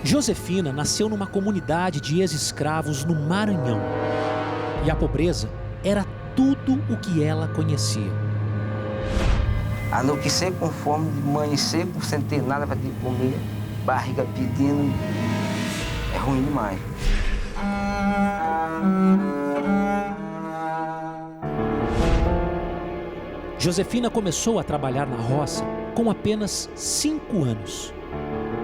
Josefina nasceu numa comunidade de ex-escravos no Maranhão. E a pobreza era tudo o que ela conhecia. Anoitecer com fome, de amanhecer sem ter nada para te comer, barriga pedindo, é ruim demais. Josefina começou a trabalhar na roça com apenas 5 anos.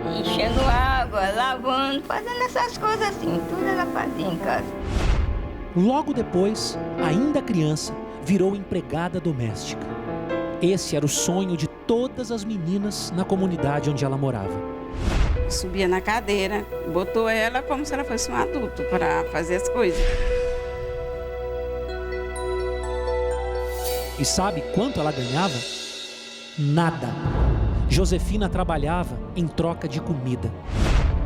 Enchendo água, lavando, fazendo essas coisas assim, tudo ela fazia em casa. Logo depois, ainda criança, virou empregada doméstica. Esse era o sonho de todas as meninas na comunidade onde ela morava. Subia na cadeira, botou ela como se ela fosse um adulto para fazer as coisas. E sabe quanto ela ganhava? Nada. Josefina trabalhava em troca de comida.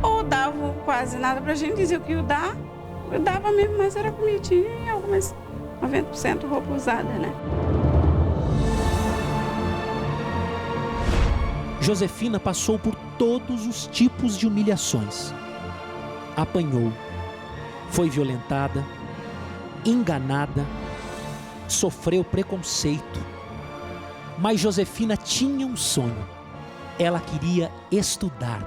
Ou dava quase nada pra gente, dizia que eu dava mesmo, mas era comidinha e algumas 90% roupa usada, né? Josefina passou por todos os tipos de humilhações. Apanhou, foi violentada, enganada, sofreu preconceito. Mas Josefina tinha um sonho. Ela queria estudar.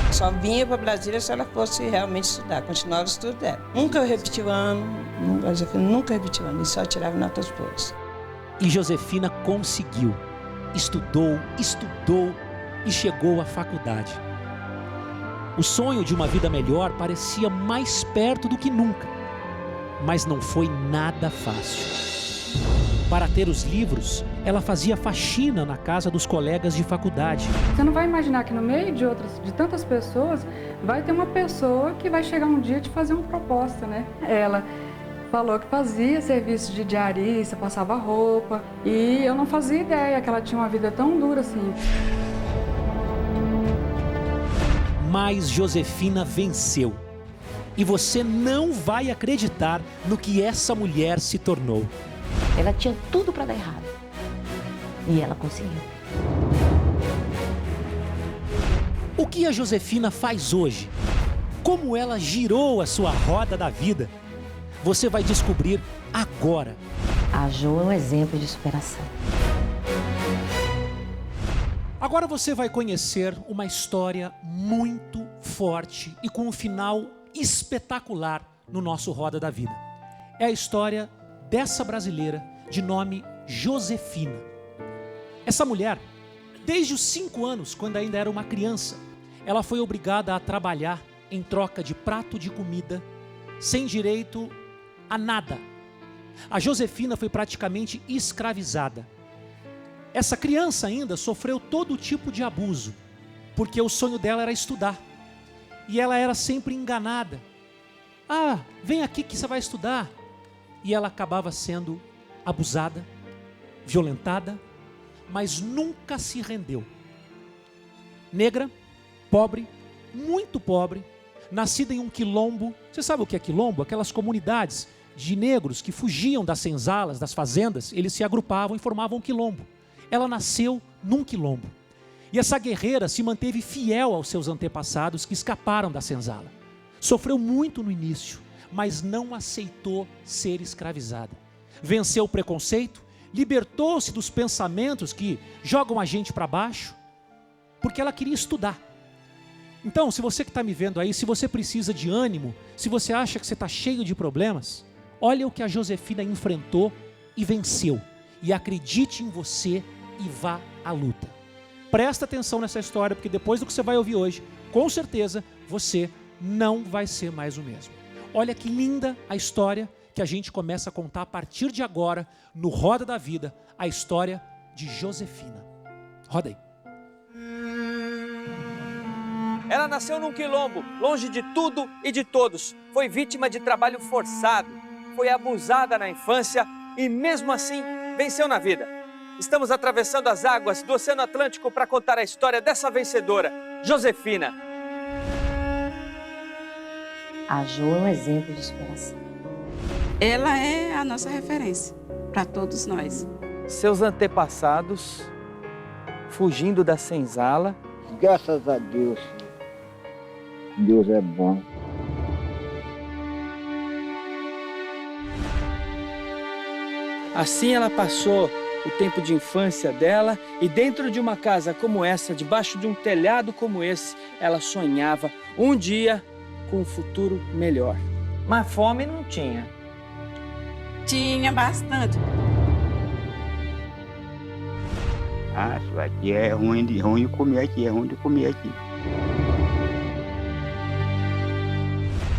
Só vinha para Brasília se ela fosse realmente estudar, continuar o estudo dela. Nunca repetiu o ano, nunca repetiu o ano, e só tirava notas boas. E Josefina conseguiu. Estudou e chegou à faculdade. O sonho de uma vida melhor parecia mais perto do que nunca, mas não foi nada fácil. Para ter os livros, ela fazia faxina na casa dos colegas de faculdade. Você não vai imaginar que no meio de tantas pessoas, vai ter uma pessoa que vai chegar um dia te fazer uma proposta, né? Ela falou que fazia serviço de diarista, passava roupa, e eu não fazia ideia que ela tinha uma vida tão dura assim. Mas Josefina venceu. E você não vai acreditar no que essa mulher se tornou. Ela tinha tudo para dar errado. E ela conseguiu. O que a Josefina faz hoje? Como ela girou a sua roda da vida? Você vai descobrir agora. A Jo é um exemplo de superação. Agora você vai conhecer uma história muito forte e com um final espetacular no nosso Roda da Vida. É a história dessa brasileira de nome Josefina. Essa mulher, desde os 5 anos, quando ainda era uma criança, ela foi obrigada a trabalhar em troca de prato de comida, sem direito a nada. A Josefina foi praticamente escravizada. Essa criança ainda sofreu todo tipo de abuso, porque o sonho dela era estudar. E ela era sempre enganada. Ah, vem aqui que você vai estudar. E ela acabava sendo abusada, violentada, mas nunca se rendeu. Negra, pobre, muito pobre, nascida em um quilombo. Você sabe o que é quilombo? Aquelas comunidades de negros que fugiam das senzalas, das fazendas, eles se agrupavam e formavam um quilombo. Ela nasceu num quilombo. E essa guerreira se manteve fiel aos seus antepassados que escaparam da senzala. Sofreu muito no início, mas não aceitou ser escravizada. Venceu o preconceito, libertou-se dos pensamentos que jogam a gente para baixo, porque ela queria estudar. Então, se você que está me vendo aí, se você precisa de ânimo, se você acha que você está cheio de problemas, olha o que a Josefina enfrentou e venceu. E acredite em você e vá à luta. Presta atenção nessa história, porque depois do que você vai ouvir hoje, com certeza você não vai ser mais o mesmo. Olha que linda a história que a gente começa a contar a partir de agora, no Roda da Vida, a história de Josefina. Roda aí. Ela nasceu num quilombo, longe de tudo e de todos. Foi vítima de trabalho forçado, foi abusada na infância e mesmo assim venceu na vida. Estamos atravessando as águas do Oceano Atlântico para contar a história dessa vencedora, Josefina. A Jo é um exemplo de superação. Ela é a nossa referência para todos nós. Seus antepassados, fugindo da senzala. Graças a Deus. Deus é bom. Assim ela passou o tempo de infância dela e dentro de uma casa como essa, debaixo de um telhado como esse, ela sonhava um dia com um futuro melhor. Mas fome não tinha. Tinha bastante. Ah, isso aqui é ruim de comer aqui, é ruim de comer aqui.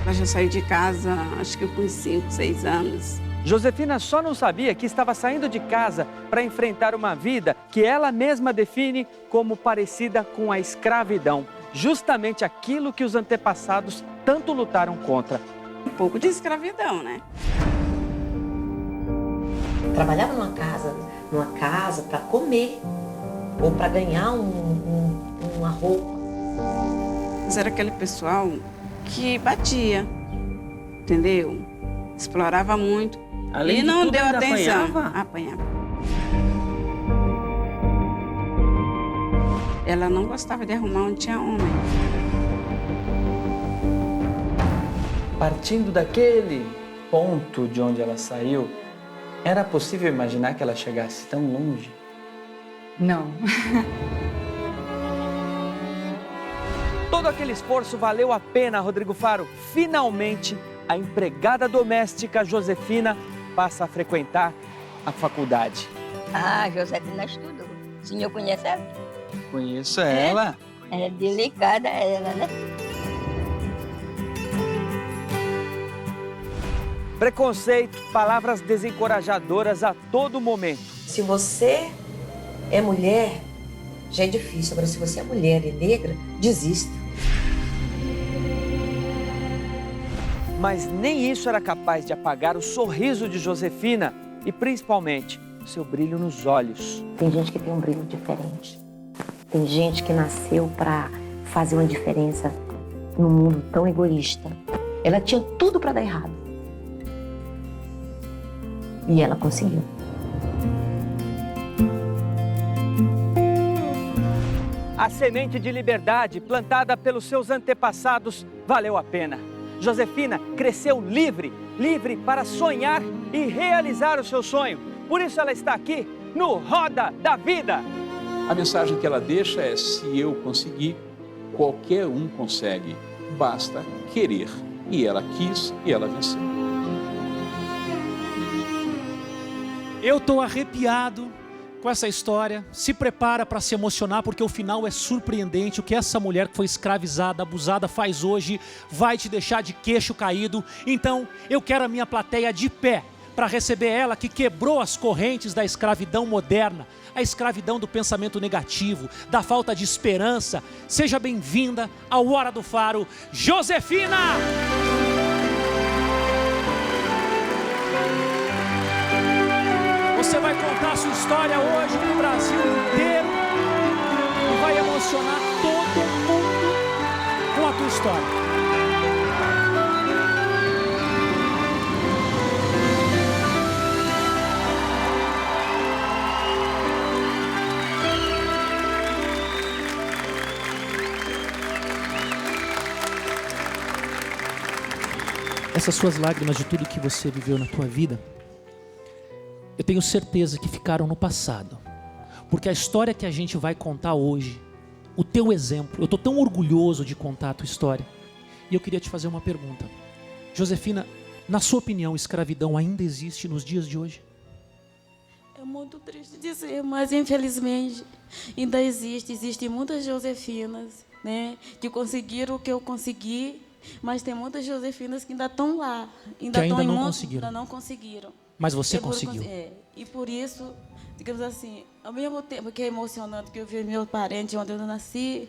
Ela já saiu de casa, acho que com 5, 6 anos. Josefina só não sabia que estava saindo de casa para enfrentar uma vida que ela mesma define como parecida com a escravidão. Justamente aquilo que os antepassados tanto lutaram contra. Um pouco de escravidão, né? Trabalhava numa casa para comer ou para ganhar uma roupa. Mas era aquele pessoal que batia, entendeu? Explorava muito. Além e de não tudo, deu ainda atenção. apanhava? Ela não gostava de arrumar onde tinha homem. Partindo daquele ponto de onde ela saiu, era possível imaginar que ela chegasse tão longe? Não. Todo aquele esforço valeu a pena, Rodrigo Faro. Finalmente, a empregada doméstica Josefina passa a frequentar a faculdade. Ah, Josefina estudou. O senhor conhece ela? Conheço ela. É delicada ela, né? Preconceito, palavras desencorajadoras a todo momento. Se você é mulher, já é difícil. Agora, se você é mulher e negra, desista. Mas nem isso era capaz de apagar o sorriso de Josefina e, principalmente, seu brilho nos olhos. Tem gente que tem um brilho diferente. Tem gente que nasceu para fazer uma diferença num mundo tão egoísta. Ela tinha tudo para dar errado. E ela conseguiu. A semente de liberdade plantada pelos seus antepassados valeu a pena. Josefina cresceu livre para sonhar e realizar o seu sonho. Por isso ela está aqui no Roda da Vida. A mensagem que ela deixa é: se eu conseguir, qualquer um consegue. Basta querer. E ela quis e ela venceu. Eu estou arrepiado com essa história. Se prepara para se emocionar, porque o final é surpreendente. O que essa mulher que foi escravizada, abusada, faz hoje vai te deixar de queixo caído. Então eu quero a minha plateia de pé para receber ela, que quebrou as correntes da escravidão moderna, a escravidão do pensamento negativo, da falta de esperança. Seja bem-vinda ao Hora do Faro, Josefina! Você vai contar a sua história hoje no Brasil inteiro e vai emocionar todo mundo com a tua história. Essas suas lágrimas de tudo que você viveu na tua vida, eu tenho certeza que ficaram no passado. Porque a história que a gente vai contar hoje, o teu exemplo, eu estou tão orgulhoso de contar a tua história. E eu queria te fazer uma pergunta. Josefina, na sua opinião, escravidão ainda existe nos dias de hoje? É muito triste dizer, mas infelizmente ainda existe. Existem muitas Josefinas, né, que conseguiram o que eu consegui, mas tem muitas Josefinas que ainda estão lá. Ainda não conseguiram. Ainda não conseguiram. Mas você conseguiu. E por isso, digamos assim, ao mesmo tempo que é emocionante que eu vi meus parentes onde eu nasci,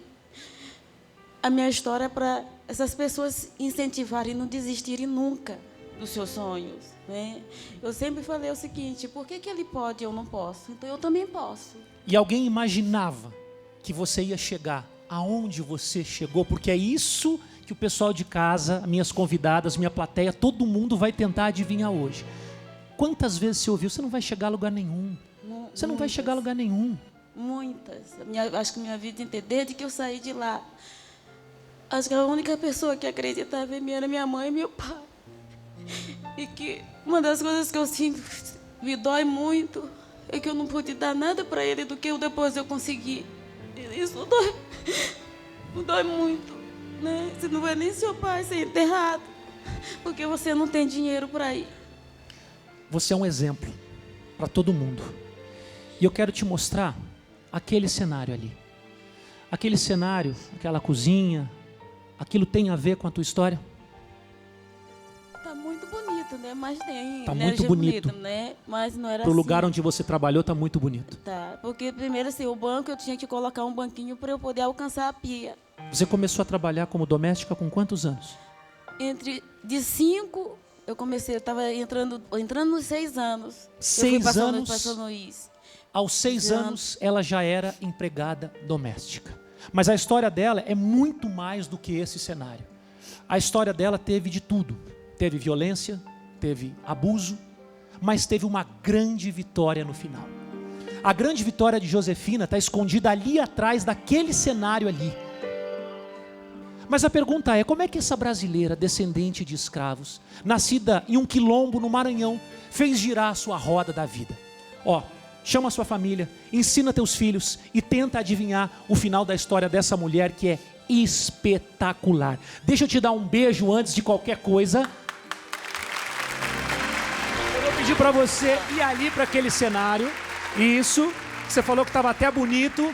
a minha história é para essas pessoas incentivarem e não desistirem nunca dos seus sonhos, né? Eu sempre falei o seguinte: por que ele pode e eu não posso? Então eu também posso. E alguém imaginava que você ia chegar aonde você chegou? Porque é isso que o pessoal de casa, minhas convidadas, minha plateia, todo mundo vai tentar adivinhar hoje. Quantas vezes você ouviu: você não vai chegar a lugar nenhum? Você não vai chegar a lugar nenhum. Muitas. Acho que minha vida inteira, desde que eu saí de lá, acho que a única pessoa que acreditava em mim era minha mãe e meu pai. E que uma das coisas que eu sinto me dói muito é que eu não pude dar nada para ele do que depois eu consegui. Isso dói muito, né? Você não vai nem seu pai ser enterrado, porque você não tem dinheiro para ir. Você é um exemplo para todo mundo. E eu quero te mostrar aquele cenário ali. Aquele cenário, aquela cozinha, aquilo tem a ver com a tua história? Tá muito bonito, né? Mas tem tá muito bonito, né? Mas não era pro assim. lugar onde você trabalhou tá muito bonito. Tá, porque primeiro assim, o banco eu tinha que colocar um banquinho para eu poder alcançar a pia. Você começou a trabalhar como doméstica com quantos anos? De 5, eu comecei, eu estava entrando nos 6 anos. 6 anos? Para São Luís. Aos 6 anos, ela já era empregada doméstica. Mas a história dela é muito mais do que esse cenário. A história dela teve de tudo. Teve violência, teve abuso, mas teve uma grande vitória no final. A grande vitória de Josefina está escondida ali atrás daquele cenário ali. Mas a pergunta é, como é que essa brasileira, descendente de escravos, nascida em um quilombo no Maranhão, fez girar a sua roda da vida? Ó, chama a sua família, ensina teus filhos e tenta adivinhar o final da história dessa mulher que é espetacular. Deixa eu te dar um beijo antes de qualquer coisa. Eu vou pedir para você ir ali para aquele cenário. Isso, você falou que estava até bonito.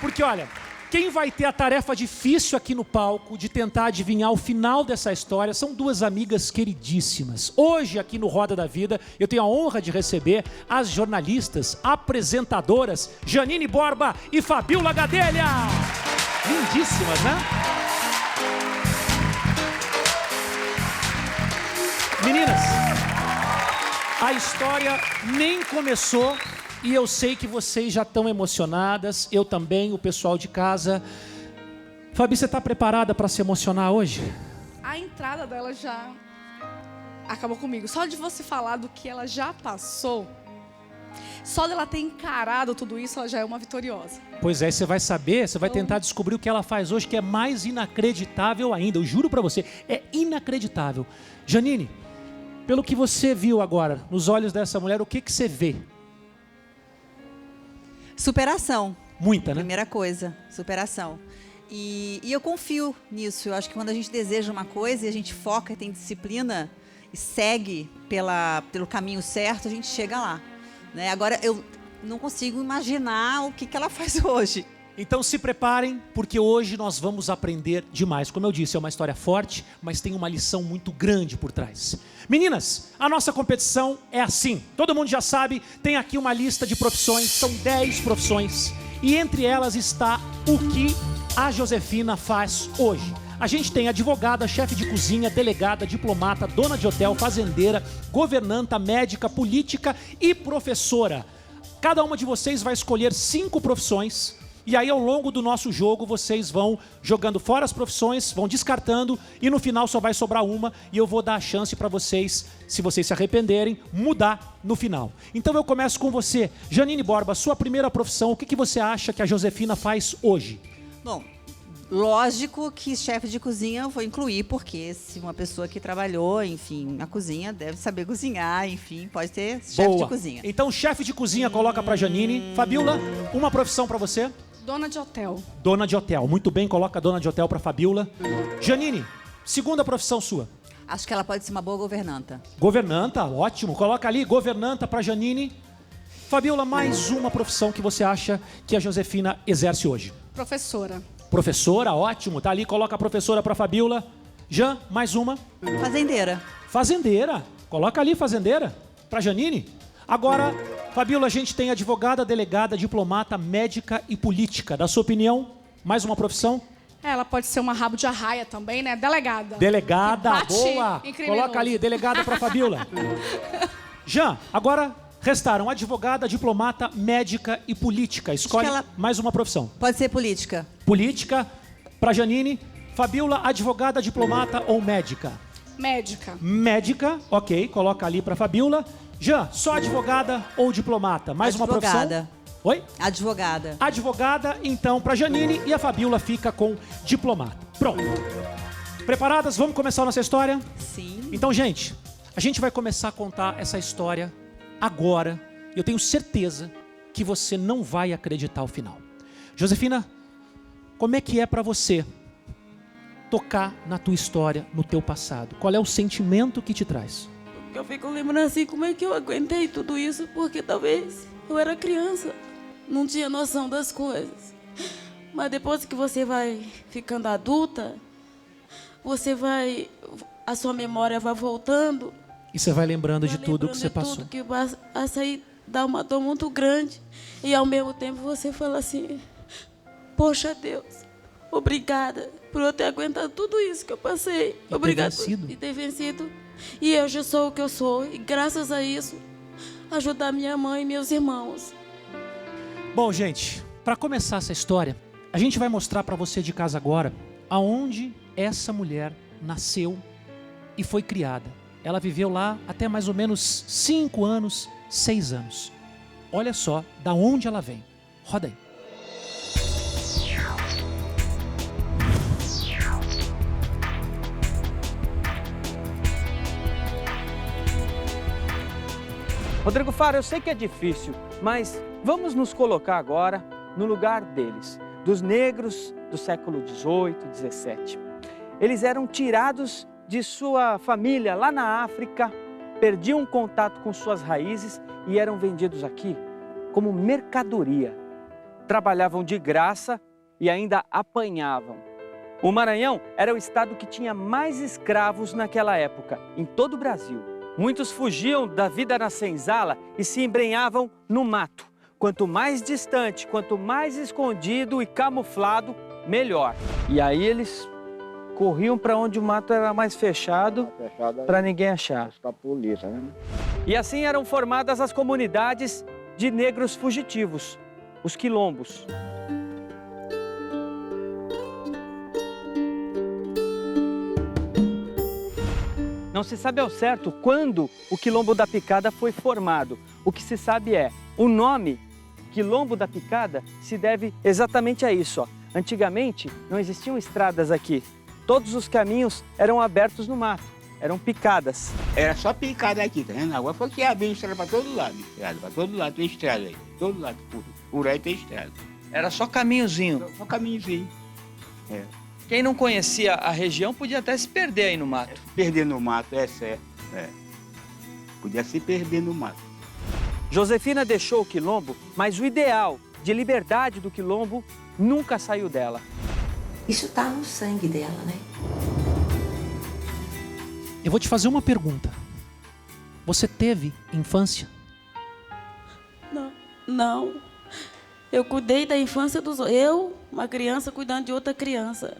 Porque olha, quem vai ter a tarefa difícil aqui no palco de tentar adivinhar o final dessa história são duas amigas queridíssimas. Hoje, aqui no Roda da Vida, eu tenho a honra de receber as jornalistas, apresentadoras Janine Borba e Fabiola Gadelha. Lindíssimas, né? Meninas, a história nem começou. E eu sei que vocês já estão emocionadas, eu também, o pessoal de casa. Fabi, você está preparada para se emocionar hoje? A entrada dela já acabou comigo. Só de você falar do que ela já passou, só dela ter encarado tudo isso, ela já é uma vitoriosa. Pois é, você vai saber, você vai tentar descobrir o que ela faz hoje, que é mais inacreditável ainda. Eu juro para você, é inacreditável. Janine, pelo que você viu agora, nos olhos dessa mulher, o que você vê? Superação. Muita, né? Primeira coisa, superação. E eu confio nisso. Eu acho que quando a gente deseja uma coisa e a gente foca e tem disciplina e segue pelo caminho certo, a gente chega lá. Né? Agora, eu não consigo imaginar o que ela faz hoje. Então se preparem, porque hoje nós vamos aprender demais. Como eu disse, é uma história forte, mas tem uma lição muito grande por trás. Meninas, a nossa competição é assim. Todo mundo já sabe, tem aqui uma lista de profissões, são 10 profissões. E entre elas está o que a Josefina faz hoje. A gente tem advogada, chefe de cozinha, delegada, diplomata, dona de hotel, fazendeira, governanta, médica, política e professora. Cada uma de vocês vai escolher 5 profissões. E aí, ao longo do nosso jogo, vocês vão jogando fora as profissões, vão descartando, e no final só vai sobrar uma, e eu vou dar a chance para vocês, se vocês se arrependerem, mudar no final. Então eu começo com você. Janine Borba, sua primeira profissão, o que você acha que a Josefina faz hoje? Bom, lógico que chefe de cozinha eu vou incluir, porque se uma pessoa que trabalhou, enfim, na cozinha, deve saber cozinhar, enfim, pode ter chefe de cozinha. Então, chefe de cozinha coloca para Janine. Fabiola, uma profissão para você? Dona de hotel. Dona de hotel. Muito bem, coloca dona de hotel para Fabiola. Janine, segunda profissão sua. Acho que ela pode ser uma boa governanta. Governanta, ótimo. Coloca ali, governanta para Janine. Fabiola, mais uma profissão que você acha que a Josefina exerce hoje? Professora. Professora, ótimo. Tá ali, coloca a professora para Fabiola. Jan, mais uma. Fazendeira. Fazendeira. Coloca ali, fazendeira, para Janine. Agora, Fabiola, a gente tem advogada, delegada, diplomata, médica e política. Da sua opinião, mais uma profissão? Ela pode ser uma rabo de arraia também, né? Delegada. Delegada, boa. Coloca ali, delegada para Fabiola. Jan, agora restaram advogada, diplomata, médica e política. Escolhe mais uma profissão. Pode ser política. Política para Janine. Fabiola, advogada, diplomata ou médica? Médica. Médica, ok. Coloca ali para Fabiola. Jan, só advogada ou diplomata? Mais uma profissão? Advogada. Oi? Advogada. Advogada, então, para Janine, e a Fabiola fica com diplomata. Pronto. Preparadas? Vamos começar a nossa história? Sim. Então, gente, a gente vai começar a contar essa história agora. Eu tenho certeza que você não vai acreditar o final. Josefina, como é que é para você tocar na tua história, no teu passado? Qual é o sentimento que te traz? Eu fico lembrando assim, como é que eu aguentei tudo isso? Porque talvez eu era criança, não tinha noção das coisas. Mas depois que você vai ficando adulta, a sua memória vai voltando. E você vai lembrando de tudo que você passou. Tudo que aí dá uma dor muito grande. E ao mesmo tempo você fala assim, poxa Deus, obrigada por eu ter aguentado tudo isso que eu passei. Obrigada por ter vencido. E eu já sou o que eu sou. E graças a isso, ajudar minha mãe e meus irmãos. Bom, gente, para começar essa história, a gente vai mostrar para você de casa agora aonde essa mulher nasceu e foi criada. Ela viveu lá até mais ou menos 5 anos, 6 anos. Olha só da onde ela vem. Roda aí. Rodrigo Faro, eu sei que é difícil, mas vamos nos colocar agora no lugar deles, dos negros do século XVIII, XVII. Eles eram tirados de sua família lá na África, perdiam contato com suas raízes e eram vendidos aqui como mercadoria. Trabalhavam de graça e ainda apanhavam. O Maranhão era o estado que tinha mais escravos naquela época, em todo o Brasil. Muitos fugiam da vida na senzala e se embrenhavam no mato. Quanto mais distante, quanto mais escondido e camuflado, melhor. E aí eles corriam para onde o mato era mais fechado, para ninguém achar. E assim eram formadas as comunidades de negros fugitivos, os quilombos. Não se sabe ao certo quando o Quilombo da Picada foi formado. O que se sabe é, o nome Quilombo da Picada se deve exatamente a isso. Ó. Antigamente não existiam estradas aqui. Todos os caminhos eram abertos no mato, eram picadas. Era só picada aqui, tá vendo? Agora foi que abriu estrada para todo lado. Para todo lado tem estrada aí. Todo lado, por aí tem estrada. Era só caminhozinho? Só caminhozinho. É. Quem não conhecia a região podia até se perder aí no mato. Perder no mato, é certo. É. Podia se perder no mato. Josefina deixou o Quilombo, mas o ideal de liberdade do Quilombo nunca saiu dela. Isso está no sangue dela, né? Eu vou te fazer uma pergunta. Você teve infância? Não. Eu cuidei da infância dos outros. Eu, uma criança, cuidando de outra criança.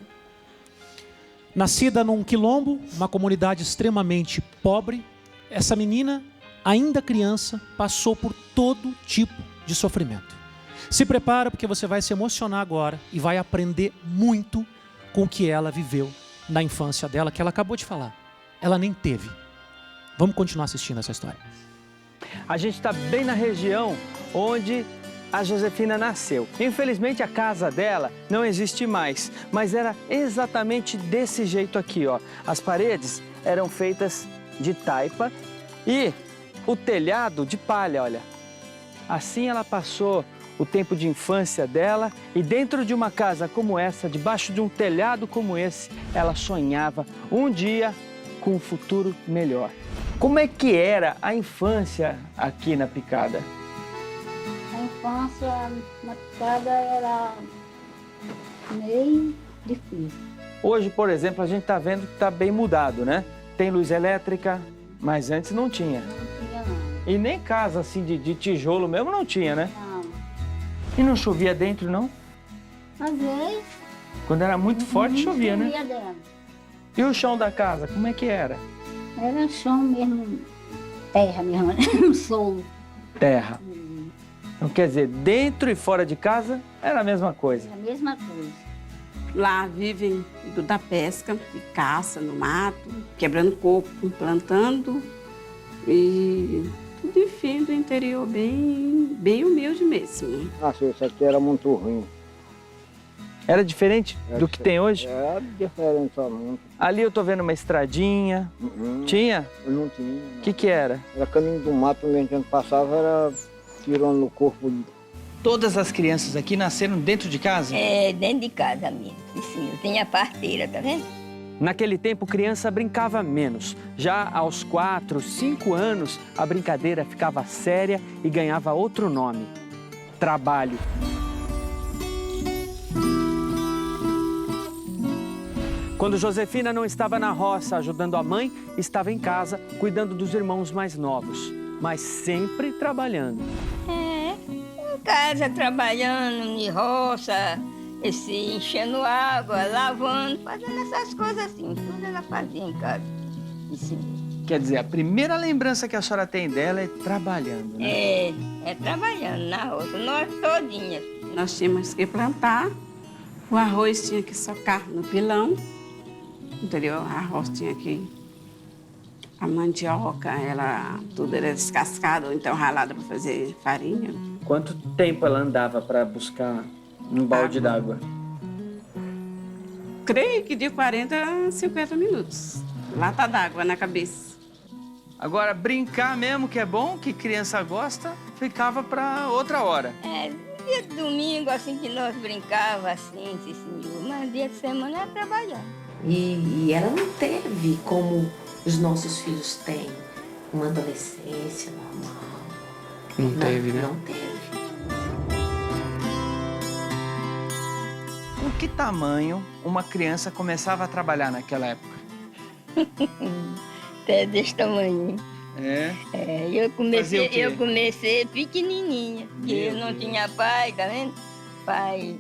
Nascida num quilombo, uma comunidade extremamente pobre, essa menina, ainda criança, passou por todo tipo de sofrimento. Se prepara porque você vai se emocionar agora e vai aprender muito com o que ela viveu na infância dela, que ela acabou de falar. Ela nem teve. Vamos continuar assistindo essa história. A gente está bem na região onde a Josefina nasceu. Infelizmente a casa dela não existe mais, mas era exatamente desse jeito aqui, ó. As paredes eram feitas de taipa e o telhado de palha, olha. Assim ela passou o tempo de infância dela e dentro de uma casa como essa, debaixo de um telhado como esse, ela sonhava um dia com um futuro melhor. Como é que era a infância aqui na Picada? A infância na Picada era meio difícil. Hoje, por exemplo, a gente está vendo que está bem mudado, né? Tem luz elétrica, mas antes não tinha. Não tinha, não. E nem casa assim de tijolo mesmo não tinha, né? Não. E não chovia dentro, não? Às vezes. Quando era muito forte, chovia, né? Chovia dentro. E o chão da casa, como é que era? Era chão mesmo, terra mesmo, né? Solo. Terra. Então, quer dizer, dentro e fora de casa era a mesma coisa. Era a mesma coisa. Lá vivem da pesca, de caça no mato, quebrando coco, plantando e tudo enfim do interior, bem humilde mesmo. Nossa, isso aqui era muito ruim. Era diferente do que tem hoje? Era diferente somente. Ali eu tô vendo uma estradinha. Tinha? Não tinha. O que era? Era caminho do mato, mesmo que a gente passava, era tirando no corpo. Todas as crianças aqui nasceram dentro de casa? É, dentro de casa mesmo. Sim, eu tenho a parteira, tá vendo? Naquele tempo, criança brincava menos. Já aos 4, 5 anos, a brincadeira ficava séria e ganhava outro nome: trabalho. Quando Josefina não estava na roça ajudando a mãe, estava em casa cuidando dos irmãos mais novos, mas sempre trabalhando. É, em casa trabalhando, em roça, enchendo água, lavando, fazendo essas coisas assim. Tudo ela fazia em casa. Assim. Quer dizer, a primeira lembrança que a senhora tem dela é trabalhando, né? É trabalhando na roça, nós todinhas. Nós tínhamos que plantar, o arroz tinha que socar no pilão, entendeu? O arroz tinha que... A mandioca, tudo era descascado, ou então ralado para fazer farinha. Quanto tempo ela andava para buscar um balde d'água? Creio que de 40 a 50 minutos. Lata d'água na cabeça. Agora, brincar mesmo, que é bom, que criança gosta, ficava para outra hora. Dia de domingo, assim, que nós brincava assim, senhor. Mas dia de semana era trabalhando. E ela não teve como os nossos filhos têm, uma adolescência normal. Não teve, né? Não teve. Com que tamanho uma criança começava a trabalhar naquela época? Até desse tamanho. Eu comecei pequenininha, porque eu não tinha pai, tá vendo? Pai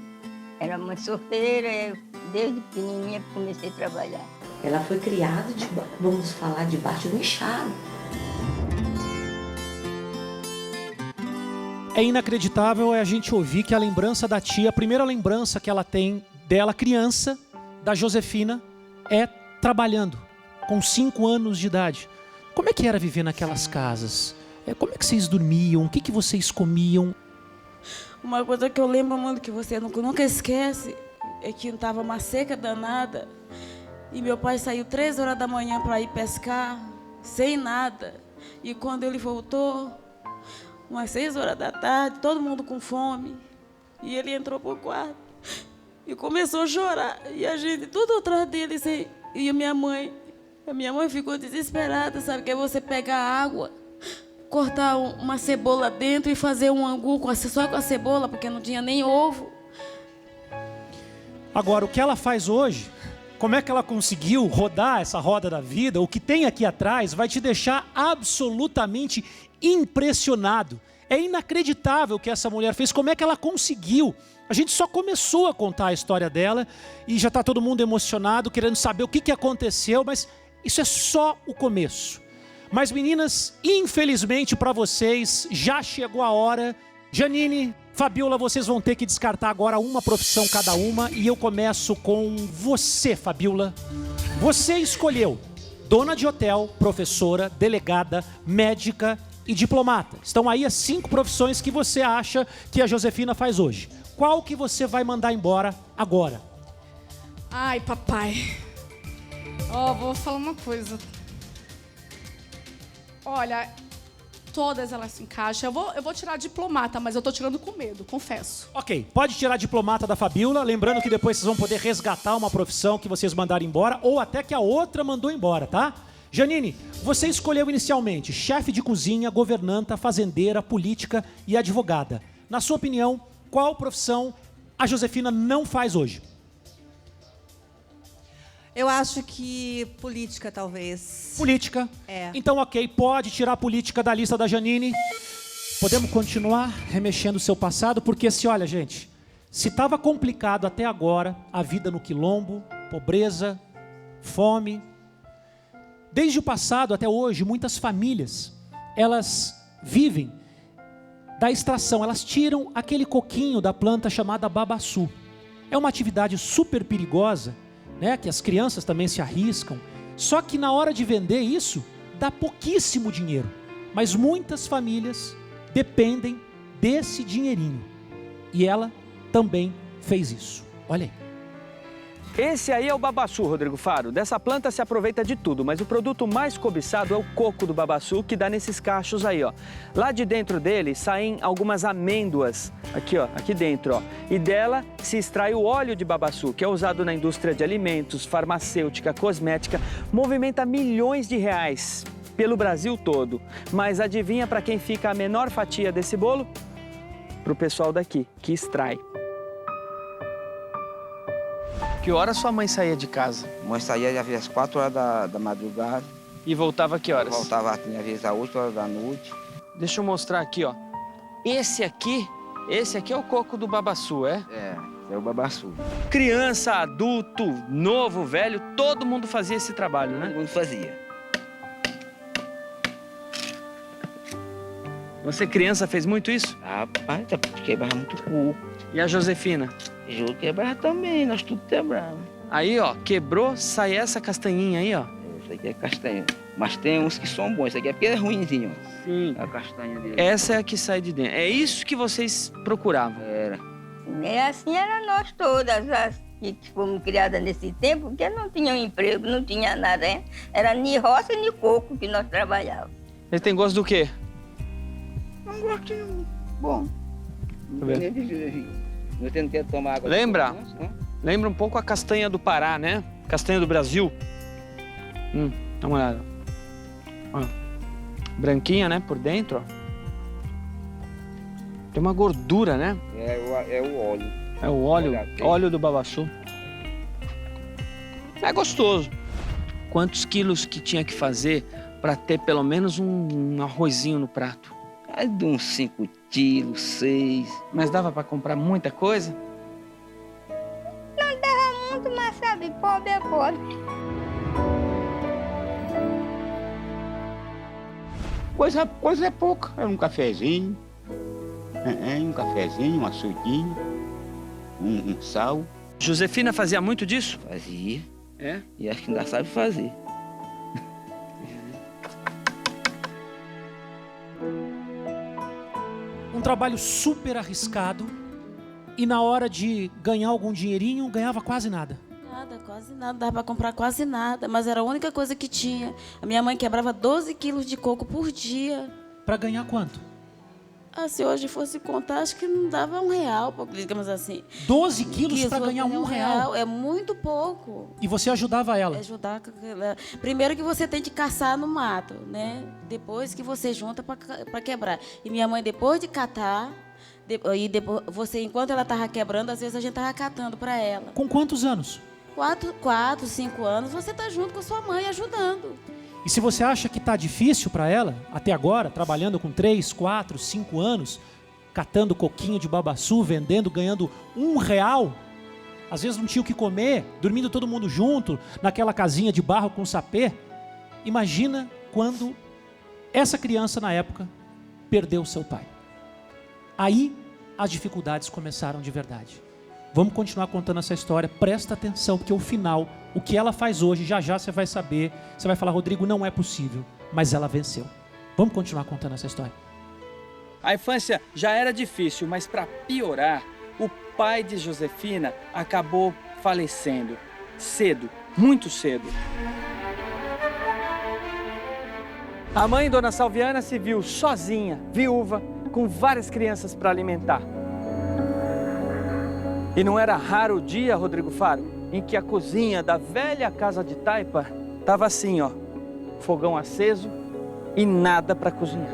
era mãe solteira, desde pequenininha comecei a trabalhar. Ela foi criada, vamos falar, debaixo do enxado. É inacreditável a gente ouvir que a lembrança da tia, a primeira lembrança que ela tem dela, criança, da Josefina, é trabalhando, com 5 anos de idade. Como é que era viver naquelas casas? Como é que vocês dormiam? O que vocês comiam? Uma coisa que eu lembro, mano, que você nunca esquece, é que estava uma seca danada e meu pai saiu 3 horas da manhã para ir pescar, sem nada. E quando ele voltou, umas 6 horas da tarde, todo mundo com fome. E ele entrou pro quarto e começou a chorar. E a gente, tudo atrás dele, assim, e a minha mãe ficou desesperada, sabe? Que é você pegar água, cortar uma cebola dentro e fazer um angu só com a cebola, porque não tinha nem ovo. Agora, o que ela faz hoje, como é que ela conseguiu rodar essa roda da vida, o que tem aqui atrás, vai te deixar absolutamente impressionado. É inacreditável o que essa mulher fez, como é que ela conseguiu. A gente só começou a contar a história dela e já está todo mundo emocionado, querendo saber o que aconteceu, mas isso é só o começo. Mas meninas, infelizmente para vocês, já chegou a hora. Janine, Fabiola, vocês vão ter que descartar agora uma profissão cada uma e eu começo com você, Fabiola. Você escolheu dona de hotel, professora, delegada, médica e diplomata. Estão aí as 5 profissões que você acha que a Josefina faz hoje. Qual que você vai mandar embora agora? Ai, papai. Vou falar uma coisa. Olha, todas elas se encaixam. Eu vou tirar a diplomata, mas eu tô tirando com medo, confesso. Ok, pode tirar a diplomata da Fabiola, lembrando que depois vocês vão poder resgatar uma profissão que vocês mandaram embora ou até que a outra mandou embora, tá? Janine, você escolheu inicialmente chefe de cozinha, governanta, fazendeira, política e advogada. Na sua opinião, qual profissão a Josefina não faz hoje? Eu acho que política, talvez. Política? Então, ok, pode tirar a política da lista da Janine. Podemos continuar remexendo o seu passado, porque olha, gente, se estava complicado até agora a vida no quilombo, pobreza, fome, desde o passado até hoje, muitas famílias, elas vivem da extração, elas tiram aquele coquinho da planta chamada babaçu. É uma atividade super perigosa, né, que as crianças também se arriscam, só que na hora de vender isso, dá pouquíssimo dinheiro, mas muitas famílias dependem desse dinheirinho, e ela também fez isso, Olha aí. Esse aí é o babaçu, Rodrigo Faro. Dessa planta se aproveita de tudo, mas o produto mais cobiçado é o coco do babaçu, que dá nesses cachos aí, ó. Lá de dentro dele saem algumas amêndoas, aqui, ó, aqui dentro, ó. E dela se extrai o óleo de babaçu, que é usado na indústria de alimentos, farmacêutica, cosmética, movimenta milhões de reais pelo Brasil todo. Mas adivinha para quem fica a menor fatia desse bolo? Pro pessoal daqui, que extrai. Que hora sua mãe saía de casa? A mãe saía às 4 horas da madrugada. E voltava a que horas? Voltava, às vezes, às 8 horas da noite. Deixa eu mostrar aqui, ó. Esse aqui é o coco do babaçu, é? É o babaçu. Criança, adulto, novo, velho, todo mundo fazia esse trabalho, né? Todo mundo fazia. Você, criança, fez muito isso? Rapaz, quebrava muito coco. E a Josefina? Eu quebrava também, nós tudo quebrava. Aí, ó, quebrou, sai essa castanhinha aí, ó. Essa aqui é castanha. Mas tem uns que são bons. Essa aqui é porque é ruimzinho, ó. Sim. A castanha dele. Essa é a que sai de dentro. É isso que vocês procuravam? Era. Assim era nós todas, as que fomos criadas nesse tempo, porque não tinham emprego, não tinha nada, hein? Era nem roça nem coco que nós trabalhávamos. Ele tem gosto do quê? Um gostinho bom. Tá vendo? Eu tentei tomar água. Lembra? Lembra um pouco a castanha do Pará, né? Castanha do Brasil. Dá uma olhada. Ó. Branquinha, né? Por dentro, ó. Tem uma gordura, né? É o óleo. É o óleo do babaçu. É gostoso. Quantos quilos que tinha que fazer para ter pelo menos um arrozinho no prato? De uns 5 quilos, 6. Mas dava para comprar muita coisa? Não dava muito, mas sabe, pobre é pobre. Coisa é pouca. Era um cafezinho. Um cafezinho, um açudinho, um sal. Josefina fazia muito disso? Fazia. É? E acho que ainda sabe fazer. Um trabalho super arriscado e na hora de ganhar algum dinheirinho, ganhava quase nada. Nada, quase nada, dava para comprar quase nada, mas era a única coisa que tinha. A minha mãe quebrava 12 quilos de coco por dia. Para ganhar quanto? Se hoje fosse contar, acho que não dava R$1, digamos assim. 12 quilos para ganhar R$1? É muito pouco. E você ajudava ela? Ajudar. Primeiro que você tem de caçar no mato, né? Depois que você junta para quebrar. E minha mãe, depois de catar, enquanto ela estava quebrando, às vezes a gente estava catando para ela. Com quantos anos? 4, 5 anos, você está junto com a sua mãe, ajudando. E se você acha que está difícil para ela, até agora, trabalhando com 3, 4, 5 anos, catando coquinho de babaçu, vendendo, ganhando R$1, às vezes não tinha o que comer, dormindo todo mundo junto, naquela casinha de barro com sapê, imagina quando essa criança, na época, perdeu seu pai. Aí, as dificuldades começaram de verdade. Vamos continuar contando essa história, presta atenção, porque o final, o que ela faz hoje, já já você vai saber, você vai falar, Rodrigo, não é possível, mas ela venceu. Vamos continuar contando essa história. A infância já era difícil, mas para piorar, o pai de Josefina acabou falecendo cedo, muito cedo. A mãe, Dona Salviana, se viu sozinha, viúva, com várias crianças para alimentar. E não era raro o dia, Rodrigo Faro, em que a cozinha da velha casa de taipa estava assim, ó, fogão aceso e nada para cozinhar.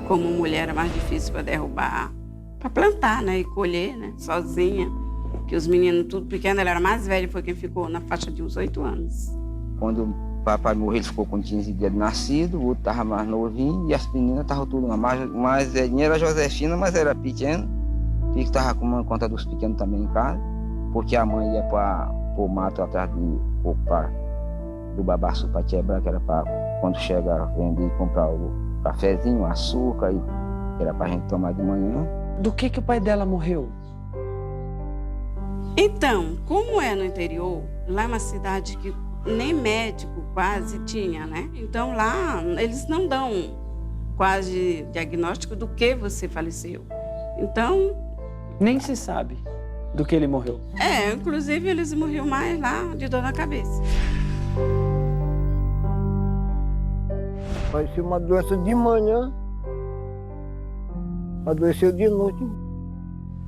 Como mulher era mais difícil para derrubar, para plantar, né, e colher, né, sozinha. Que os meninos tudo pequeno, ela era mais velha, foi quem ficou na faixa de uns 8 anos. Quando o papai morreu, ele ficou com 15 dias de nascido, o outro estava mais novinho e as meninas estavam tudo mais velhinha. Era a Josefina, mas era pequena. E estava com conta dos pequenos também em casa, porque a mãe ia para o mato atrás do babaçu para quebrar, que era para quando chega vender e comprar o cafezinho, o açúcar, que era para a gente tomar de manhã. Do que o pai dela morreu? Então, como é no interior, lá é uma cidade que nem médico quase tinha, né? Então lá eles não dão quase diagnóstico do que você faleceu. Então... Nem se sabe do que ele morreu. Inclusive eles morriam mais lá de dor na cabeça. Parecia uma doença de manhã, adoeceu de noite.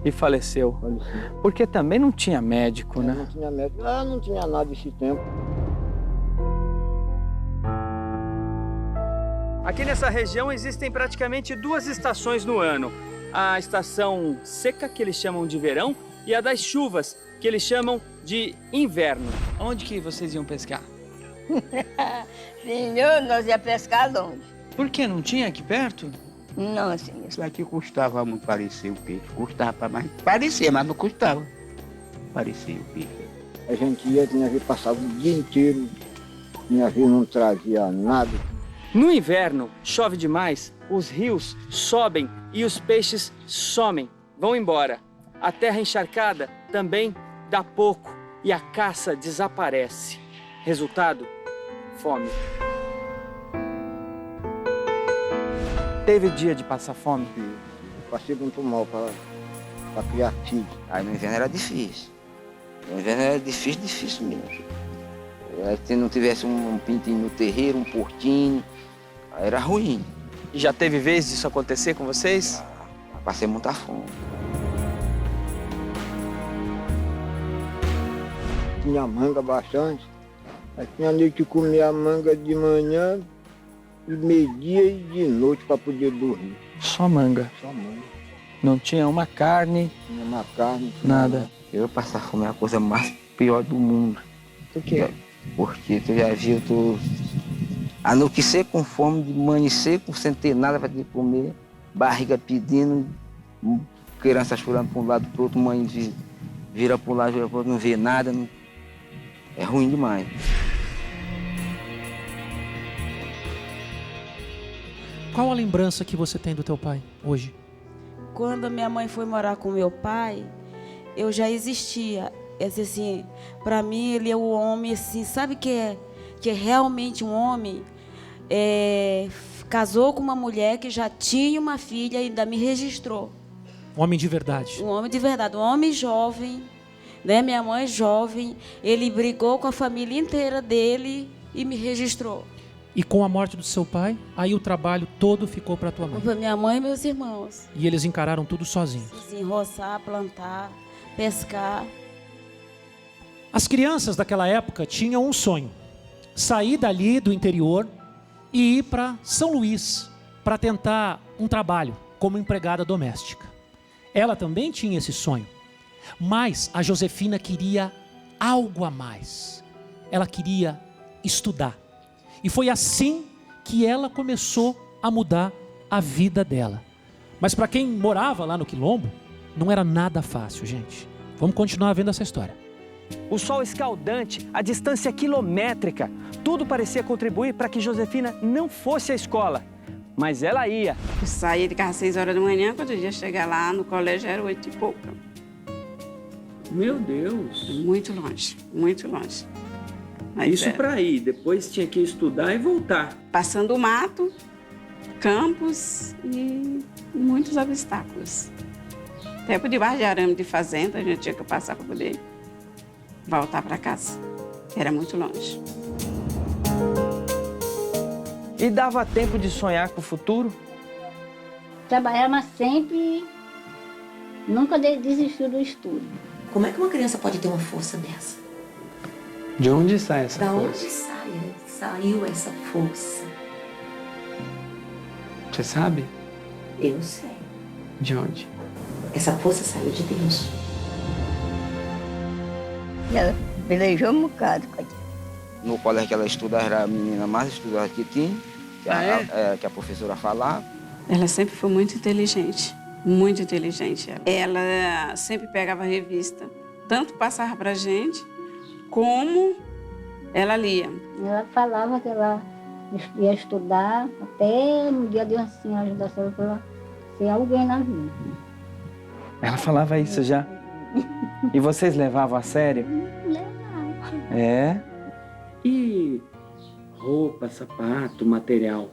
E faleceu. Porque também não tinha médico, né? Não tinha médico. Não tinha nada desse tempo. Aqui nessa região existem praticamente 2 estações no ano. A estação seca, que eles chamam de verão, e a das chuvas, que eles chamam de inverno. Onde que vocês iam pescar? Senhor, nós ia pescar longe. Por que? Não tinha aqui perto? Não, senhor. Isso aqui custava muito parecer o peixe. Custava para mais. Parecia, mas não custava. Parecia o peixe. A gente ia, tinha que passar o dia inteiro, minha vida não trazia nada. No inverno, chove demais, os rios sobem e os peixes somem, vão embora. A terra encharcada também dá pouco e a caça desaparece. Resultado? Fome. Teve dia de passar fome? Eu passei muito mal para criar filho. Aí no inverno era difícil. No inverno era difícil mesmo. Se não tivesse um pintinho no terreiro, um porquinho, aí era ruim. E já teve vezes disso acontecer com vocês? Passei muita fome. Tinha manga bastante. Aí tinha nem que comer a manga de manhã, de meio-dia e de noite para poder dormir. Só manga? Só manga. Não tinha uma carne? Tinha uma carne. Nada? Eu passar fome é a coisa mais pior do mundo. Por quê? Porque tu já viu, anoitecer com fome, de amanhecer sem ter nada para te comer, barriga pedindo, criança chorando para um lado para o outro, mãe vira para um lado, vira para o outro, não vê nada. É ruim demais. Qual a lembrança que você tem do teu pai hoje? Quando a minha mãe foi morar com meu pai, eu já existia. Assim, para mim ele é o homem, assim, sabe que é realmente um homem? Casou com uma mulher que já tinha uma filha e ainda me registrou. Um homem de verdade. Um homem de verdade, um homem jovem, né? Minha mãe jovem, ele brigou com a família inteira dele e me registrou. E com a morte do seu pai, aí o trabalho todo ficou para tua mãe. Para minha mãe e meus irmãos. E eles encararam tudo sozinhos. Assim, roçar, plantar, pescar. As crianças daquela época tinham um sonho: sair dali do interior e ir para São Luís para tentar um trabalho como empregada doméstica. Ela também tinha esse sonho, mas a Josefina queria algo a mais. Ela queria estudar. E foi assim que ela começou a mudar a vida dela. Mas para quem morava lá no Quilombo, não era nada fácil, gente. Vamos continuar vendo essa história. O sol escaldante, a distância quilométrica, tudo parecia contribuir para que Josefina não fosse à escola. Mas ela ia. Eu saía de casa às 6 horas da manhã, quando eu ia chegar lá no colégio era 8 e pouca. Meu Deus! Muito longe, muito longe. Mas isso para ir, depois tinha que estudar e voltar. Passando o mato, campos e muitos obstáculos. Até por debaixo de arame de fazenda, a gente tinha que passar para poder voltar para casa. Era muito longe. E dava tempo de sonhar com o futuro? Trabalhava sempre, nunca desistiu do estudo. Como é que uma criança pode ter uma força dessa? De onde sai essa força? Da onde saiu essa força? Você sabe? Eu sei. De onde? Essa força saiu de Deus. E ela pelejou um bocado, coitada. No colégio que ela estudava, era a menina mais estudada que tinha, que a professora falava. Ela sempre foi muito inteligente, muito inteligente. Ela sempre pegava revista, tanto passava pra gente, como ela lia. Ela falava que ela ia estudar até no dia de uma senhora ajudação para ser alguém na vida. Ela falava isso já? E vocês levavam a sério? Levava. É? E roupa, sapato, material?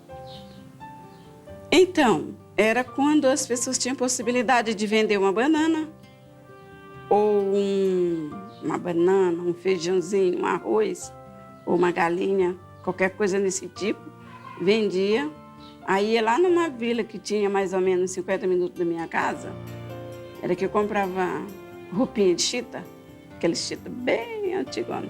Então, era quando as pessoas tinham possibilidade de vender uma banana, ou uma banana, um feijãozinho, um arroz, ou uma galinha, qualquer coisa desse tipo, vendia. Aí ia lá numa vila que tinha mais ou menos 50 minutos da minha casa, era que eu comprava roupinha de chita, aquele chita bem antigona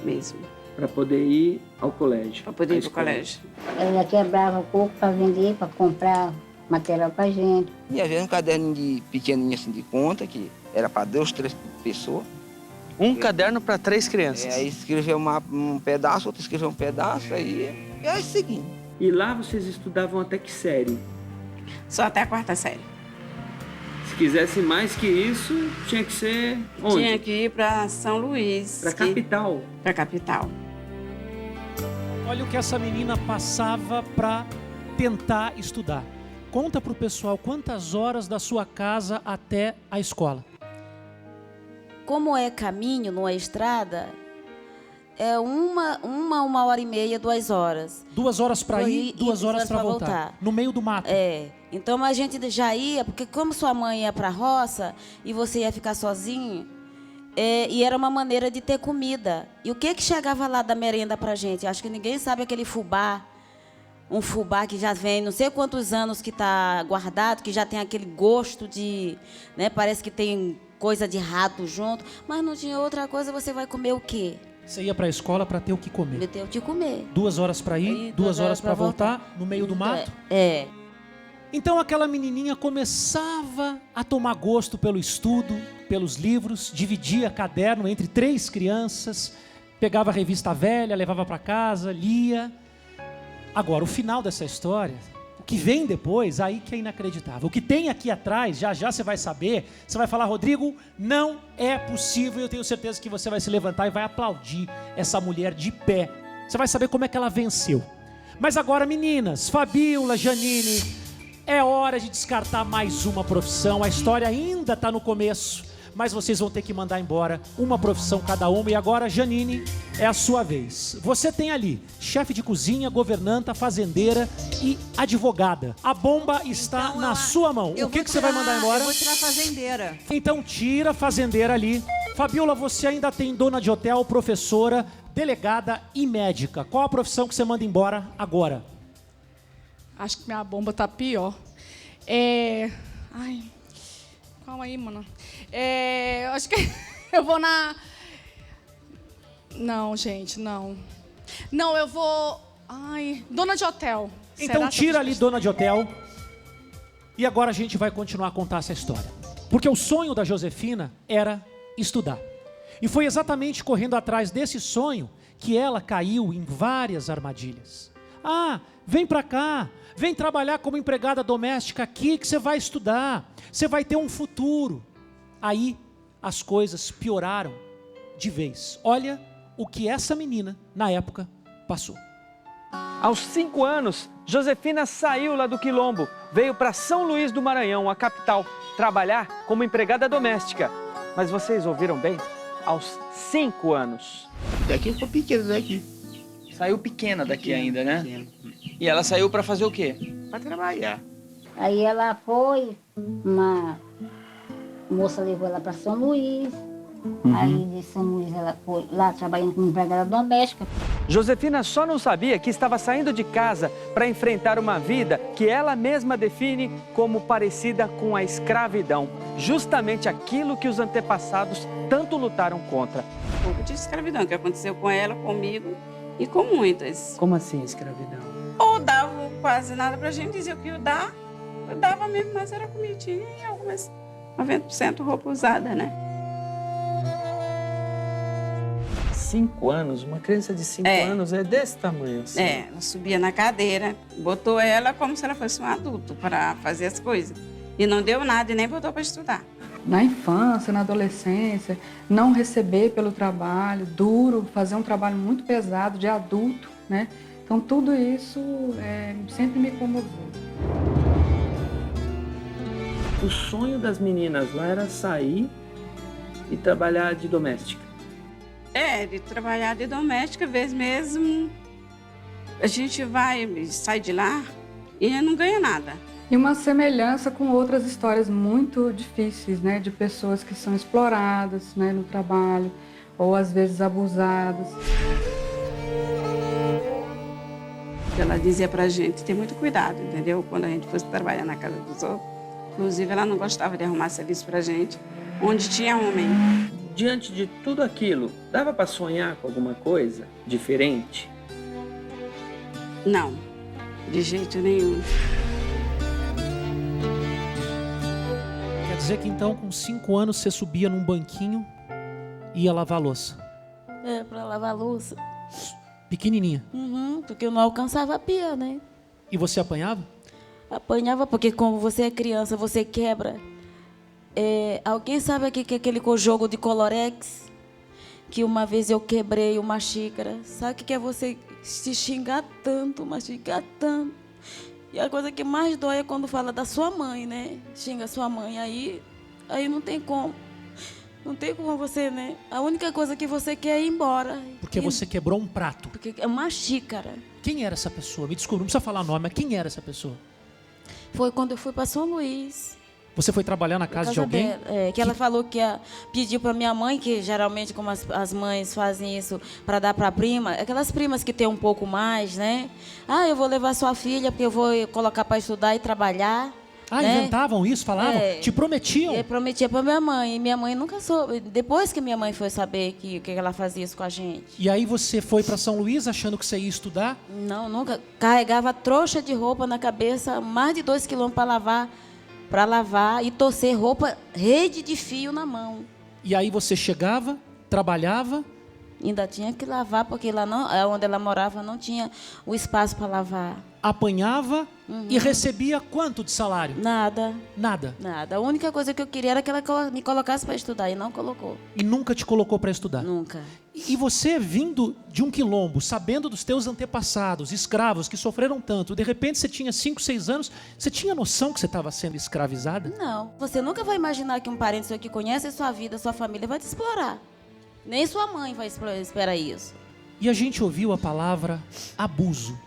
mesmo. Para poder ir ao colégio. Para poder ir para o colégio. Ela quebrava o coco para vender, para comprar material para gente. E às vezes um caderninho de pequenininho assim de conta, que era para 2, 3 pessoas. Um caderno para 3 crianças. Aí escreveu um pedaço, outro escreveu um pedaço, aí é o seguinte. E lá vocês estudavam até que série? Só até a 4ª série. Se quisesse mais que isso, tinha que ser onde? Tinha que ir para São Luís. Para a capital? Para a capital. Olha o que essa menina passava para tentar estudar. Conta para o pessoal quantas horas da sua casa até a escola. Como é caminho, não é estrada, é uma hora e meia, 2 horas. 2 horas para ir, 2 horas para voltar. No meio do mato. É. Então a gente já ia, porque como sua mãe ia para a roça e você ia ficar sozinho, e era uma maneira de ter comida. E o que chegava lá da merenda pra gente? Acho que ninguém sabe aquele fubá. Um fubá que já vem não sei quantos anos que está guardado, que já tem aquele gosto de... né, parece que tem coisa de rato junto. Mas não tinha outra coisa, você vai comer o quê? Você ia para a escola para ter o que comer. Ter o que comer. 2 horas para ir, 2 horas para voltar, no meio do mato? É. Então aquela menininha começava a tomar gosto pelo estudo, pelos livros, dividia caderno entre 3 crianças, pegava a revista velha, levava para casa, lia. Agora, o final dessa história, o que vem depois, aí que é inacreditável. O que tem aqui atrás, já já você vai saber, você vai falar, Rodrigo, não é possível, eu tenho certeza que você vai se levantar e vai aplaudir essa mulher de pé. Você vai saber como é que ela venceu. Mas agora, meninas, Fabíola, Janine, é hora de descartar mais uma profissão. A história ainda está no começo, mas vocês vão ter que mandar embora uma profissão cada uma. E agora, Janine, é a sua vez. Você tem ali chefe de cozinha, governanta, fazendeira e advogada. A bomba está então, na sua mão. O que você vai mandar embora? Eu vou tirar a fazendeira. Então tira a fazendeira ali. Fabíola, você ainda tem dona de hotel, professora, delegada e médica. Qual a profissão que você manda embora agora? Acho que minha bomba tá pior. Ai, calma aí, mano. Acho que eu vou na... Não, gente, não. Não, eu vou... Ai, dona de hotel. Então tira ali dona de hotel. E agora a gente vai continuar a contar essa história. Porque o sonho da Josefina era estudar. E foi exatamente correndo atrás desse sonho que ela caiu em várias armadilhas. Ah, vem pra cá. Vem trabalhar como empregada doméstica aqui que você vai estudar. Você vai ter um futuro. Aí as coisas pioraram de vez. Olha o que essa menina, na época, passou. Aos 5 anos, Josefina saiu lá do Quilombo, veio para São Luís do Maranhão, a capital, trabalhar como empregada doméstica. Mas vocês ouviram bem? Aos 5 anos. Daqui foi pequena daqui. Saiu pequena daqui ainda, né? Pequena. E ela saiu para fazer o quê? Para trabalhar. Aí ela foi, uma moça levou ela para São Luís. Aí de São Luís ela foi lá trabalhando como empregada doméstica. Josefina só não sabia que estava saindo de casa para enfrentar uma vida que ela mesma define como parecida com a escravidão. Justamente aquilo que os antepassados tanto lutaram contra. Um pouco de escravidão que aconteceu com ela, comigo e com muitas. Como assim escravidão? Ou dava quase nada pra gente, dizer o que eu dava mesmo, mas era comidinha e algumas 90% roupa usada, né? 5 anos? Uma criança de 5 anos é desse tamanho assim? Ela subia na cadeira, botou ela como se ela fosse um adulto para fazer as coisas. E não deu nada e nem botou para estudar. Na infância, na adolescência, não receber pelo trabalho, duro, fazer um trabalho muito pesado de adulto, né? Então tudo isso sempre me comoveu. O sonho das meninas lá era sair e trabalhar de doméstica. De trabalhar de doméstica, às vezes mesmo a gente sai de lá e ele não ganha nada. E uma semelhança com outras histórias muito difíceis, né? De pessoas que são exploradas, né, no trabalho, ou às vezes abusadas. Ela dizia pra gente ter muito cuidado, entendeu? Quando a gente fosse trabalhar na casa dos outros. Inclusive, ela não gostava de arrumar serviço pra gente, onde tinha homem. Diante de tudo aquilo, dava para sonhar com alguma coisa diferente? Não, de jeito nenhum. Quer dizer que então, com 5 anos, você subia num banquinho e ia lavar a louça? É, para lavar a louça. Pequenininha? Porque eu não alcançava a pia, né? E você apanhava? Apanhava porque como você é criança, você quebra. Alguém sabe aqui que é aquele jogo de Colorex? Que uma vez eu quebrei uma xícara. Sabe o que é você se xingar tanto, mas xingar tanto? E a coisa que mais dói é quando fala da sua mãe, né? Xinga sua mãe, aí não tem como. Não tem como você, né? A única coisa que você quer é ir embora. Porque você quebrou um prato. Porque é uma xícara. Quem era essa pessoa? Me desculpe, não precisa falar nome, mas quem era essa pessoa? Foi quando eu fui para São Luís. Você foi trabalhar na casa de alguém? Dela, que ela falou que pediu para minha mãe, que geralmente como as mães fazem isso para dar para a prima, aquelas primas que tem um pouco mais, né? Eu vou levar sua filha porque eu vou colocar para estudar e trabalhar. Né? Inventavam isso? Falavam? Te prometiam? Eu prometia para minha mãe, e minha mãe nunca soube. Depois que minha mãe foi saber que ela fazia isso com a gente. E aí você foi para São Luís achando que você ia estudar? Não, nunca. Carregava trouxa de roupa na cabeça, mais de 2 quilômetros para lavar e torcer roupa, rede de fio na mão. E aí você chegava, trabalhava? Ainda tinha que lavar, porque lá onde ela morava não tinha o espaço para lavar. Apanhava e recebia quanto de salário? Nada. Nada? Nada. A única coisa que eu queria era que ela me colocasse para estudar, e não colocou. E nunca te colocou para estudar? Nunca. E você, vindo de um quilombo, sabendo dos teus antepassados, escravos, que sofreram tanto, de repente você tinha 5, 6 anos, você tinha noção que você estava sendo escravizada? Não. Você nunca vai imaginar que um parente seu que conhece a sua vida, a sua família, vai te explorar. Nem sua mãe vai esperar isso. E a gente ouviu a palavra abuso.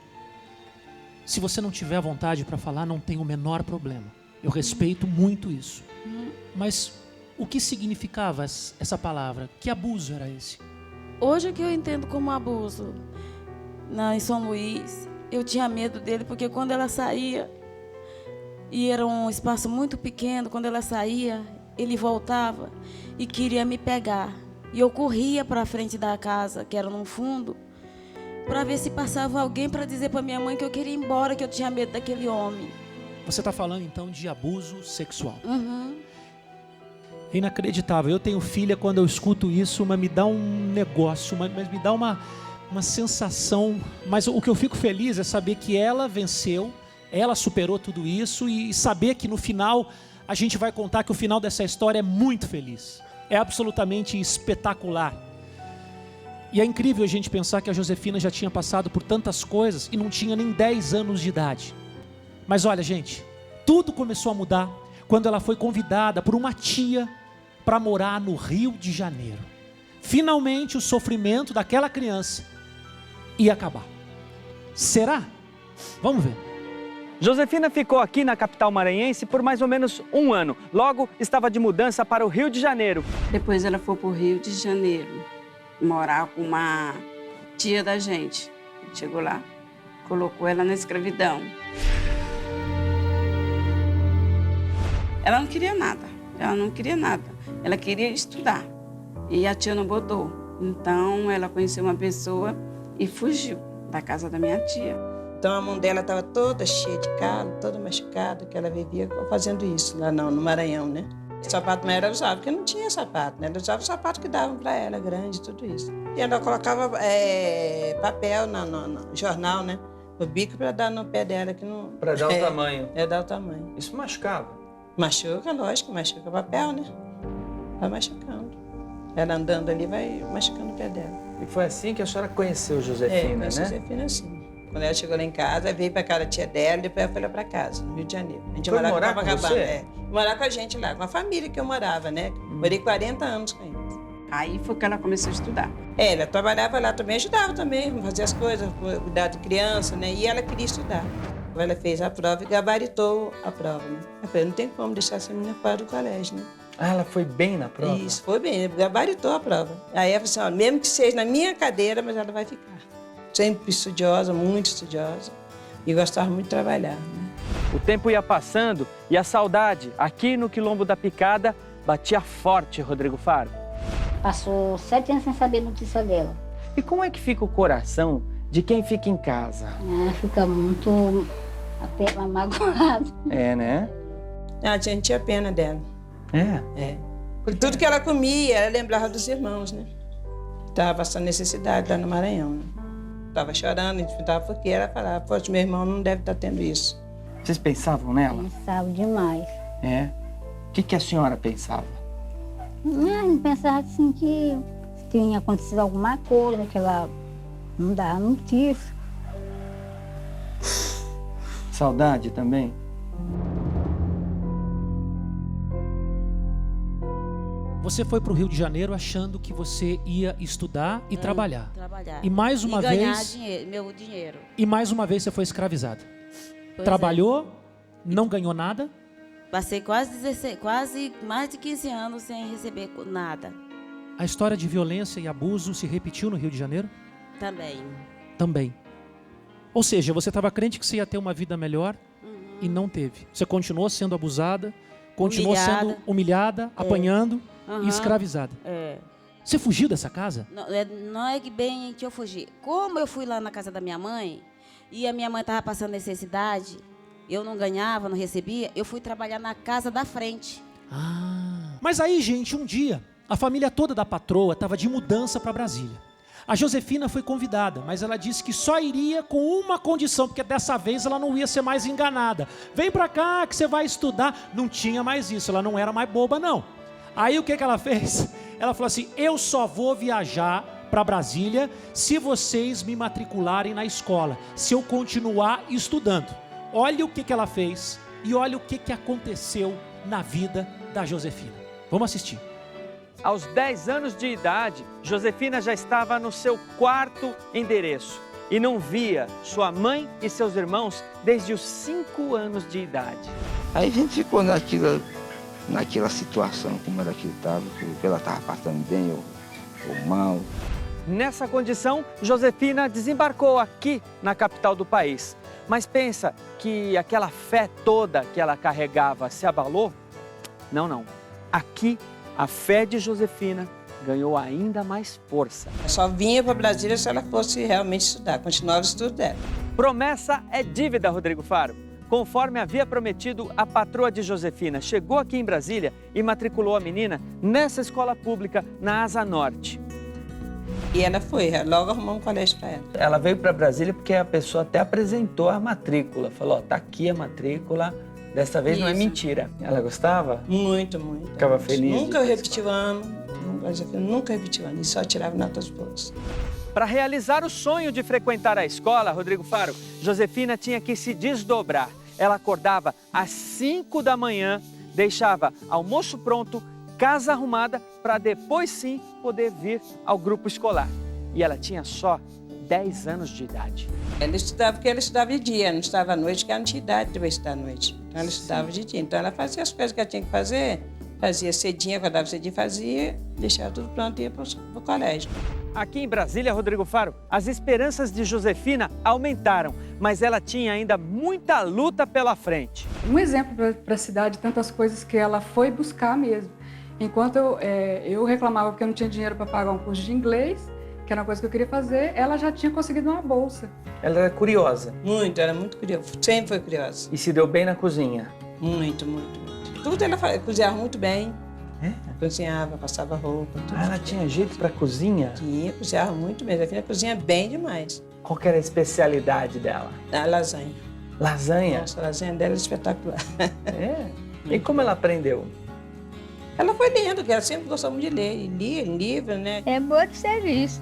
Se você não tiver vontade para falar, não tem o menor problema. Eu respeito muito isso. Mas o que significava essa palavra? Que abuso era esse? Hoje é que eu entendo como abuso. Em São Luís, eu tinha medo dele, porque quando ela saía, e era um espaço muito pequeno, quando ela saía, ele voltava e queria me pegar. E eu corria para a frente da casa, que era no fundo, para ver se passava alguém para dizer para minha mãe que eu queria ir embora, que eu tinha medo daquele homem. Você está falando então de abuso sexual? É inacreditável. Eu tenho filha, quando eu escuto isso, mas me dá um negócio, mas me dá uma sensação. Mas o que eu fico feliz é saber que ela venceu, ela superou tudo isso, e saber que no final a gente vai contar que o final dessa história é muito feliz. É absolutamente espetacular. E é incrível a gente pensar que a Josefina já tinha passado por tantas coisas e não tinha nem 10 anos de idade. Mas olha, gente, tudo começou a mudar quando ela foi convidada por uma tia para morar no Rio de Janeiro. Finalmente o sofrimento daquela criança ia acabar. Será? Vamos ver. Josefina ficou aqui na capital maranhense por mais ou menos 1 ano. Logo, estava de mudança para o Rio de Janeiro. Depois ela foi para o Rio de Janeiro, morar com uma tia da gente. Chegou lá, colocou ela na escravidão. Ela não queria nada, Ela queria estudar. E a tia não botou. Então, ela conheceu uma pessoa e fugiu da casa da minha tia. Então a mão dela estava toda cheia de calo, toda machucada, que ela vivia fazendo isso lá no Maranhão, né? O sapato maior ela usava, porque não tinha sapato, né? Ela usava o sapato que davam para ela, grande, tudo isso. E ela colocava papel no jornal, né? O bico para dar no pé dela. Para dar o tamanho. Dar o tamanho. Isso machucava? Machuca, lógico, machuca papel, né? Vai machucando. Ela andando ali, vai machucando o pé dela. E foi assim que a senhora conheceu Josefina, né? Josefina, assim. Quando ela chegou lá em casa, veio para casa da tia dela, depois ela foi lá para casa, no Rio de Janeiro. A gente foi morava morar com você? Morar com a gente lá, com a família que eu morava, né? Morei 40 anos com eles. Aí foi que ela começou a estudar. Ela trabalhava lá também, ajudava também, fazia as coisas, cuidar de criança, né? E ela queria estudar. Ela fez a prova e gabaritou a prova, né? Eu falei, não tem como deixar essa menina fora do colégio, né? Ah, ela foi bem na prova? Isso, foi bem, gabaritou a prova. Aí ela falou assim, ó, mesmo que seja na minha cadeira, mas ela vai ficar. Sempre estudiosa, muito estudiosa, e gostava muito de trabalhar, né? O tempo ia passando e a saudade, aqui no Quilombo da Picada, batia forte, Rodrigo Faro. Passou 7 anos sem saber notícia dela. E como é que fica o coração de quem fica em casa? Fica muito magoado. É, né? A gente tinha pena dela. É? Por tudo que ela comia, ela lembrava dos irmãos, né? Estava passando necessidade lá no Maranhão, né? Estava chorando, a gente perguntava por quê. Ela falava, poxa, meu irmão não deve estar tendo isso. Vocês pensavam nela? Pensava demais. É? O que a senhora pensava? Eu pensava assim que tinha acontecido alguma coisa, que ela não dava notícia. Saudade também? Você foi para o Rio de Janeiro achando que você ia estudar e trabalhar. E mais uma vez... ganhar dinheiro, meu dinheiro. E mais uma vez você foi escravizada. Trabalhou, não ganhou nada. Passei quase mais de 15 anos sem receber nada. A história de violência e abuso se repetiu no Rio de Janeiro? Também. Ou seja, você estava crente que você ia ter uma vida melhor e não teve. Você continuou sendo abusada, continuou sendo humilhada, apanhando e escravizada. Você fugiu dessa casa? Não é que bem que eu fugi. Como eu fui lá na casa da minha mãe e a minha mãe estava passando necessidade, eu não ganhava, não recebia, eu fui trabalhar na casa da frente. Mas aí, gente, um dia, a família toda da patroa estava de mudança para Brasília. A Josefina foi convidada, mas ela disse que só iria com uma condição, porque dessa vez ela não ia ser mais enganada. Vem para cá que você vai estudar. Não tinha mais isso, ela não era mais boba, não. Aí o que ela fez? Ela falou assim, eu só vou viajar para Brasília se vocês me matricularem na escola, se eu continuar estudando. Olha o que ela fez e olha o que aconteceu na vida da Josefina. Vamos assistir. Aos 10 anos de idade, Josefina já estava no seu 4º endereço e não via sua mãe e seus irmãos desde os 5 anos de idade. Aí a gente ficou naquela situação, como era que estava, que ela estava passando bem ou mal. Nessa condição, Josefina desembarcou aqui na capital do país. Mas pensa que aquela fé toda que ela carregava se abalou? Não. Aqui, a fé de Josefina ganhou ainda mais força. Eu só vinha para Brasília se ela fosse realmente estudar, continuar o estudo dela. Promessa é dívida, Rodrigo Faro. Conforme havia prometido, a patroa de Josefina chegou aqui em Brasília e matriculou a menina nessa escola pública na Asa Norte. E ela foi, logo arrumou um colégio para ela. Ela veio para Brasília porque a pessoa até apresentou a matrícula. Falou, tá aqui a matrícula, dessa vez não é mentira. Ela gostava? Muito. Ficava feliz? Nunca repetiu ano, nunca repetiu ano, e só tirava notas boas. Para realizar o sonho de frequentar a escola, Rodrigo Faro, Josefina tinha que se desdobrar. Ela acordava às 5 da manhã, deixava almoço pronto, casa arrumada, para depois sim poder vir ao grupo escolar. E ela tinha só 10 anos de idade. Ela estudava porque ela estudava de dia, não estudava à noite, porque ela não tinha idade para estudar à noite. Então ela estudava de dia. Então ela fazia as coisas que ela tinha que fazer, fazia cedinho, acordava cedinho, fazia, deixava tudo pronto e ia para o colégio. Aqui em Brasília, Rodrigo Faro, as esperanças de Josefina aumentaram, mas ela tinha ainda muita luta pela frente. Um exemplo para a cidade, tantas coisas que ela foi buscar mesmo. Enquanto eu reclamava porque eu não tinha dinheiro para pagar um curso de inglês, que era uma coisa que eu queria fazer, ela já tinha conseguido uma bolsa. Ela era curiosa? Muito, era muito curiosa. Sempre foi curiosa. E se deu bem na cozinha? Muito. Tudo ela fazia, cozinhava muito bem. Cozinhava, passava roupa. Tudo ela tinha jeito para cozinha? Tinha, cozinhava muito bem. A filha cozinha bem demais. Qual que era a especialidade dela? A lasanha. Lasanha? Nossa, a lasanha dela é espetacular. É? E como ela aprendeu? Ela foi lendo, porque ela sempre gostou muito de ler. E lia livro, né? É boa de serviço.